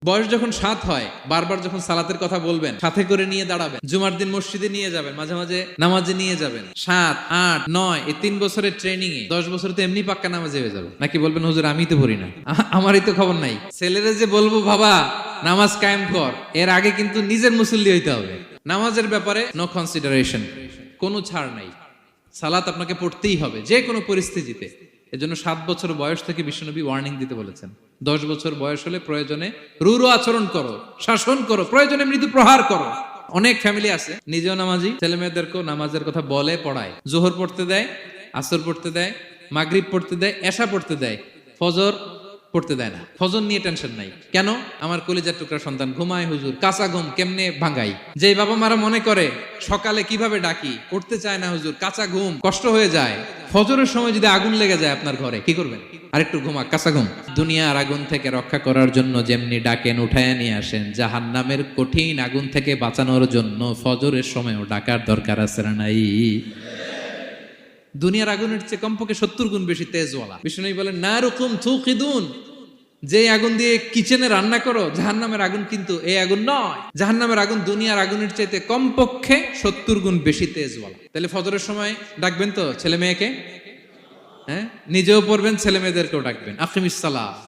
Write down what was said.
বয়স যখন 7 হয়, বারবার যখন সালাতের কথা বলবেন, সাথে করে নিয়ে দাঁড়াবেন, জুমার দিন মসজিদে নিয়ে যাবেন, মাঝে মাঝে নামাজে নিয়ে যাবেন। 7, 8, 9 এই 3 বছরের ট্রেনিং এ 10 বছর তো এমনি পাক্কা নামাজে হয়ে যাবে। নাকি বলবেন হুজুর আমি তো পড়ি না, আমারই তো খবর নাই। ছেলেরা যে বলবো বাবা নামাজ কায়েম কর, এর আগে কিন্তু নিজের মুসল্লি হইতে হবে। নামাজের ব্যাপারে নো কনসিডারেশন, কোনো ছাড় নাই। সালাত আপনাকে পড়তেই হবে যে কোনো পরিস্থিতিতে। এজন্য 7 বছর বয়স থেকে বিশ্বনবী ওয়ার্নিং দিতে বলেছেন। 10 বছর বয়স হলে প্রয়োজনে রূঢ় আচরণ করো, শাসন করো, প্রয়োজনে মৃদু প্রহার করো। অনেক ফ্যামিলি আছে নিজেও নামাজি, ছেলে মেয়েদেরকেও নামাজের কথা বলে পড়ায়। জোহর পড়তে দেয়, আসর পড়তে দেয়, মাগরিব পড়তে দেয়, এশা পড়তে দেয়, ফজর পড়তে দেয় না। ফজর নিয়ে টেনশন নাই। কেন? আমার কলিজার টুকরা সন্তান ঘুমায় হুজুর, কাঁচা ঘুম কেমনে ভাঙাই। যে বাবা মারা মনে করে সকালে কিভাবে ডাকি, পড়তে চায় না হুজুর, কাঁচা ঘুম কষ্ট হয়ে যায়। ফজরের সময় যদি আগুন লেগে যায় আপনার ঘরে, কি করবেন? আরেকটু ঘুমা, কাঁচা ঘুম। দুনিয়ার আগুন থেকে রক্ষা করার জন্য যেমনি ডাকেন, উঠায় নিয়ে আসেন, জাহান্নামের কঠিন আগুন থেকে বাঁচানোর জন্য ফজরের সময়ও ডাকার দরকার আছে না নাই? দুনিয়ার আগুনের চেয়ে কমপক্ষে 70 গুণ বেশি তেজওয়ালা। বিষ্ণু বলেন নারুকুম তুকিদুন, যে আগুন দিয়ে কিচেনে রান্না করো, জাহান্নামের আগুন কিন্তু এই আগুন নয়। জাহান্নামের আগুন দুনিয়ার আগুনের চাইতে কমপক্ষে 70 গুণ বেশি তেজওয়ালা। তাহলে ফজরের সময় ডাকবেন তো ছেলে মেয়েকে, হ্যাঁ, নিজেও পড়বেন, ছেলে মেয়েদেরকেও ডাকবেন। আকিমিস সালাহ।